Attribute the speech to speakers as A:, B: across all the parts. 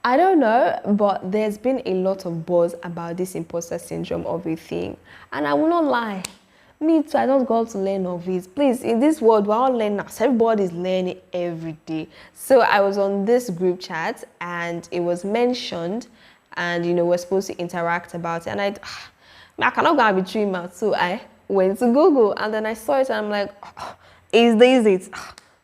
A: I don't know, but there's been a lot of buzz about this imposter syndrome of a thing. And I will not lie. Me too, I just got to learn of it. Please, in this world, we're all learners. Everybody's learning every day. So I was on this group chat and it was mentioned and, we're supposed to interact about it. And I cannot go and between mouth. So I went to Google and then I saw it and I'm like, is this it?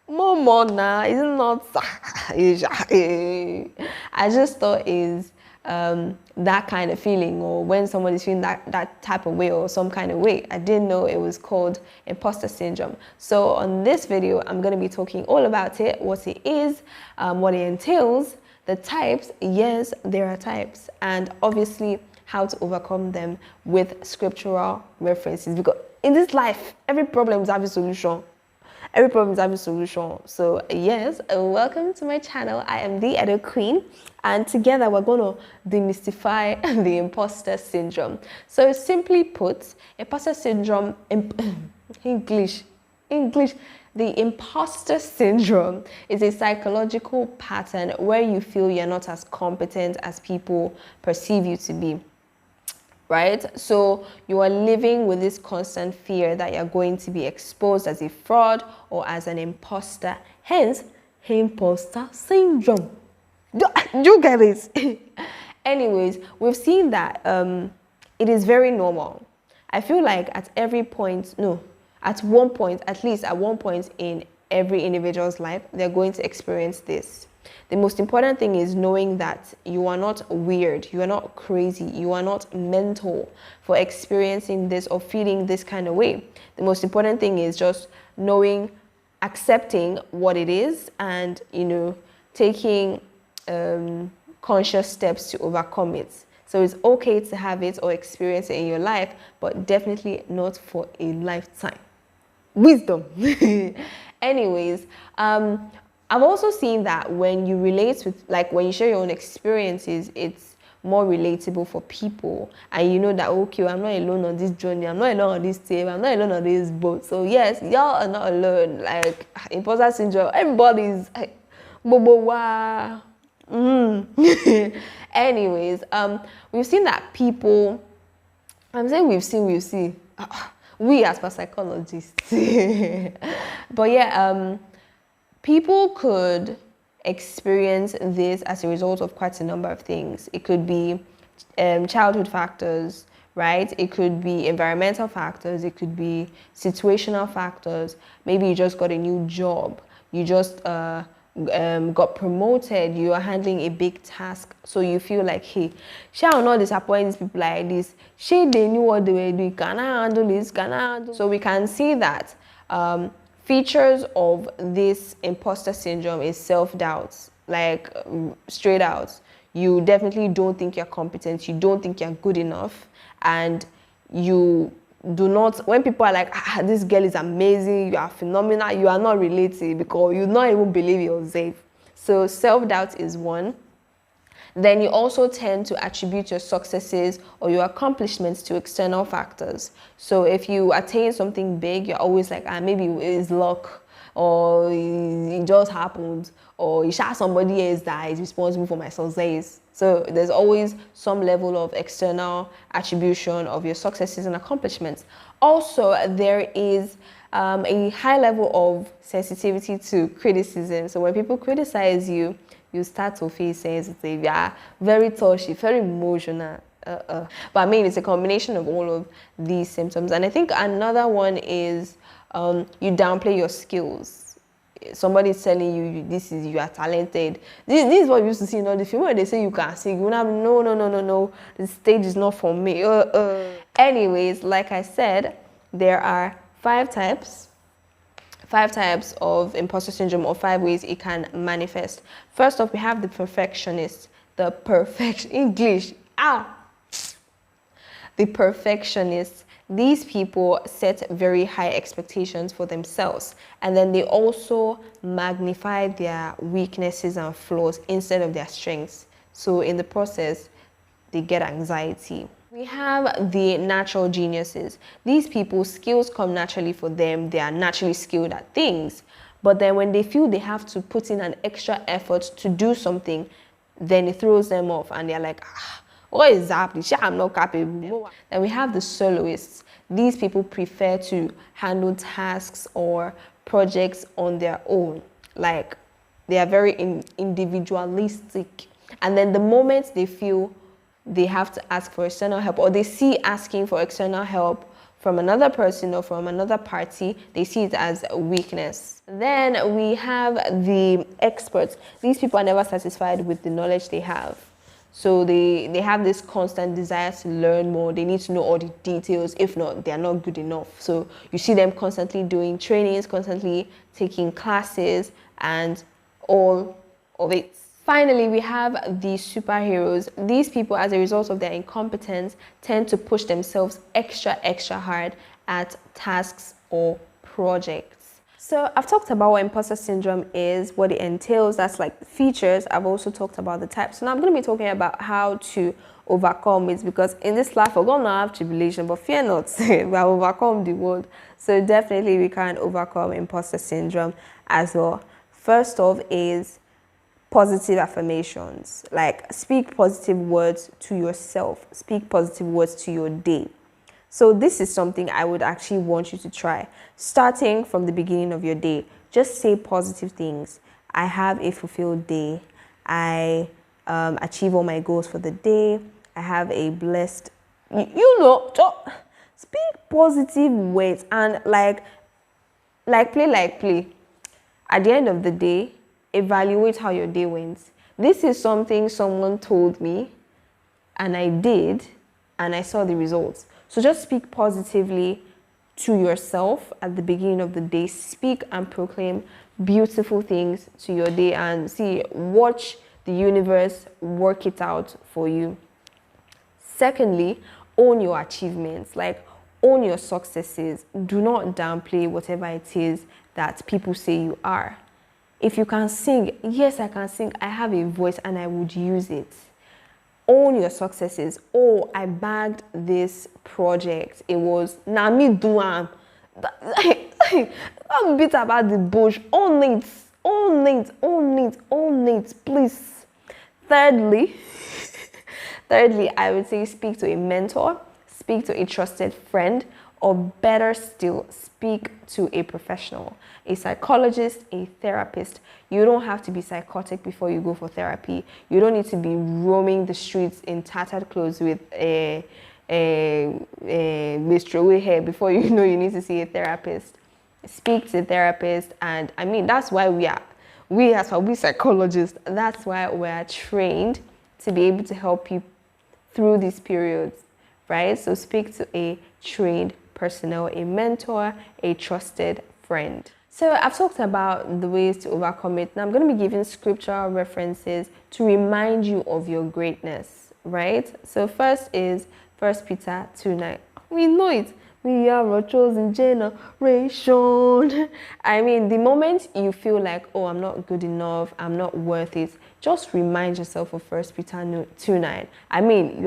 A: More now, is it not? I just thought is that kind of feeling, or when someone is feeling that type of way or some kind of way. I didn't know it was called imposter syndrome. So on this video, I'm going to be talking all about it, what it is, what it entails, the types. Yes, there are types, and obviously how to overcome them with scriptural references, because in this life, every problem is having a solution. Every problem is having a solution. So yes, welcome to my channel. I am the Edo Queen, and together we're going to demystify the imposter syndrome. So simply put, imposter syndrome, English, the imposter syndrome is a psychological pattern where you feel you're not as competent as people perceive you to be. Right? So you are living with this constant fear that you're going to be exposed as a fraud or as an imposter. Hence, imposter syndrome. Do you get it? Anyways, we've seen that it is very normal. I feel like at every point, at least at one point in every individual's life, they're going to experience this. The most important thing is knowing that you are not weird, you are not crazy, you are not mental for experiencing this or feeling this kind of way. The most important thing is just knowing, accepting what it is, and taking conscious steps to overcome it. So it's okay to have it or experience it in your life, but definitely not for a lifetime. Wisdom. Anyways, I've also seen that when you relate with, when you share your own experiences, it's more relatable for people. And you know that, okay, I'm not alone on this journey. I'm not alone on this team. I'm not alone on this boat. So yes, y'all are not alone. Like, imposter syndrome, everybody's Anyways, we've seen that people, I'm saying we've seen. We as per psychologists. But yeah, people could experience this as a result of quite a number of things. It could be childhood factors, right? It could be environmental factors. It could be situational factors. Maybe you just got a new job. You just got promoted. You are handling a big task. So you feel like, hey, shall not disappoint these people like this. They knew what they were doing. Can I handle this? Can I handle? So we can see that features of this imposter syndrome is self-doubt, like straight out. You definitely don't think you're competent. You don't think you're good enough. And you do not, when people are like, this girl is amazing, you are phenomenal, you are not related because you not even believe yourself. So self-doubt is one. Then you also tend to attribute your successes or your accomplishments to external factors. So if you attain something big, you're always like, maybe it's luck, or it just happened, or it's somebody else that is responsible for my success. So there's always some level of external attribution of your successes and accomplishments. Also, there is a high level of sensitivity to criticism. So when people criticize you, you start to feel sensitive. Yeah, very touchy, very emotional. But I mean, it's a combination of all of these symptoms. And I think another one is you downplay your skills. Somebody is telling you, you are talented. This is what we used to see in all the film where they say you can sing. You have no. The stage is not for me. Anyways, like I said, there are five types of imposter syndrome, or 5 ways it can manifest. First off, we have the perfectionist. The perfectionist. These people set very high expectations for themselves, and then they also magnify their weaknesses and flaws instead of their strengths. So in the process, they get anxiety. We have the natural geniuses. These people, skills come naturally for them. They are naturally skilled at things. But then when they feel they have to put in an extra effort to do something, then it throws them off and they're like, what is happening? I'm not capable. Then we have the soloists. These people prefer to handle tasks or projects on their own. Like, they are very individualistic. And then the moment they feel they have to ask for external help, or they see asking for external help from another person or from another party, they see it as a weakness. Then we have the experts. These people are never satisfied with the knowledge they have. So they have this constant desire to learn more. They need to know all the details. If not, they are not good enough. So you see them constantly doing trainings, constantly taking classes, and all of it. Finally, we have the superheroes. These people, as a result of their incompetence, tend to push themselves extra hard at tasks or projects. So I've talked about what imposter syndrome is, what it entails. That's like the features. I've also talked about the types. So now I'm going to be talking about how to overcome it, because in this life we're going to have tribulation, but fear not, we have overcome the world. So definitely we can overcome imposter syndrome as well. First off is positive affirmations. Like, speak positive words to yourself, speak positive words to your day. So this is something I would actually want you to try. Starting from the beginning of your day, just say positive things. I have a fulfilled day. I achieve all my goals for the day. I have a blessed, speak positive words and like play. At the end of the day, evaluate how your day went. This is something someone told me and I did, and I saw the results. So just speak positively to yourself at the beginning of the day. Speak and proclaim beautiful things to your day and watch the universe work it out for you. Secondly, own your achievements. Like, own your successes. Do not downplay whatever it is that people say you are. If you can sing, yes, I can sing. I have a voice and I would use it. Own your successes. Oh, I bagged this project. It was, now me do I'm bit about the bush. Own it, please. Thirdly, I would say speak to a mentor, speak to a trusted friend, or better still, speak to a professional, a psychologist, a therapist. You don't have to be psychotic before you go for therapy. You don't need to be roaming the streets in tattered clothes with a Mr. hair before you know you need to see a therapist. Speak to a therapist, and I mean, that's why we psychologists, that's why we're trained to be able to help you through these periods, right? So speak to a trained personnel, a mentor, a trusted friend. So I've talked about the ways to overcome it. Now I'm going to be giving scriptural references to remind you of your greatness, right? So first is 1 Peter 2:9. We know it. We are a chosen generation. I mean, the moment you feel like, oh, I'm not good enough, I'm not worth it, just remind yourself of 1 Peter 2:9. I mean,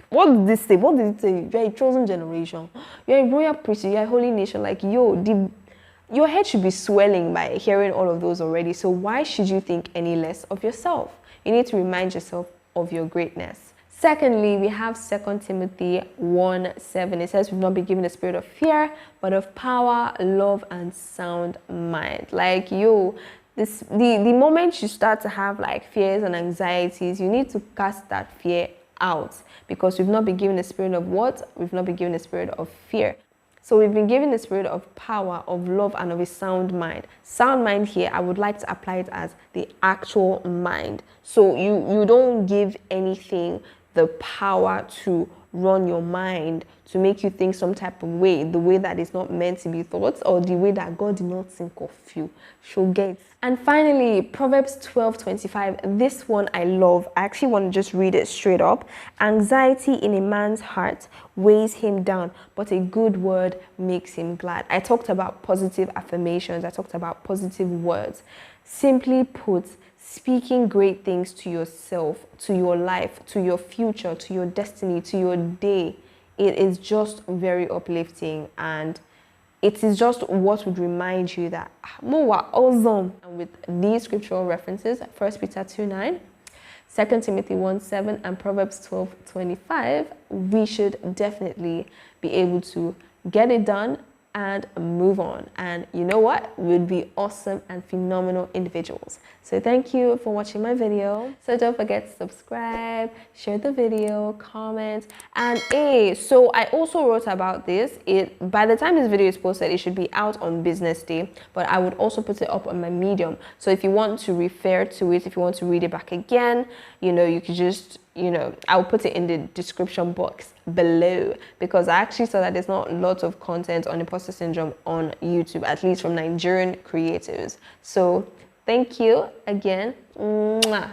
A: what did this say? What did it say? You're a chosen generation. You're a royal priesthood. You're a holy nation. Like, your head should be swelling by hearing all of those already. So why should you think any less of yourself? You need to remind yourself of your greatness. Secondly, we have 2 Timothy 1:7. It says, we've not been given a spirit of fear, but of power, love, and sound mind. Like, the moment you start to have like fears and anxieties, you need to cast that fear out, because we've not been given a spirit of what? We've not been given a spirit of fear. So we've been given the spirit of power, of love, and of a sound mind. Sound mind here, I would like to apply it as the actual mind. So you don't give anything the power to run your mind, to make you think some type of way, the way that is not meant to be thought, or the way that God did not think of you. She'll get. And finally, Proverbs 12:25. This one I love. I actually want to just read it straight up. Anxiety in a man's heart weighs him down, but a good word makes him glad. I talked about positive affirmations. I talked about positive words. Simply put, speaking great things to yourself, to your life, to your future, to your destiny, to your day. It is just very uplifting, and it is just what would remind you that more awesome. And with these scriptural references, 1 Peter 2:9, 2 Timothy 1:7 and Proverbs 12:25, we should definitely be able to get it done and move on. And you know what? We'd be awesome and phenomenal individuals. So thank you for watching my video. So don't forget to subscribe, share the video, comment, and so I also wrote about this. By the time this video is posted, it should be out on business day, but I would also put it up on my Medium. So if you want to refer to it, if you want to read it back again, you could just, I'll put it in the description box below, because I actually saw that there's not lots of content on imposter syndrome on YouTube, at least from Nigerian creators. So thank you again. Mwah.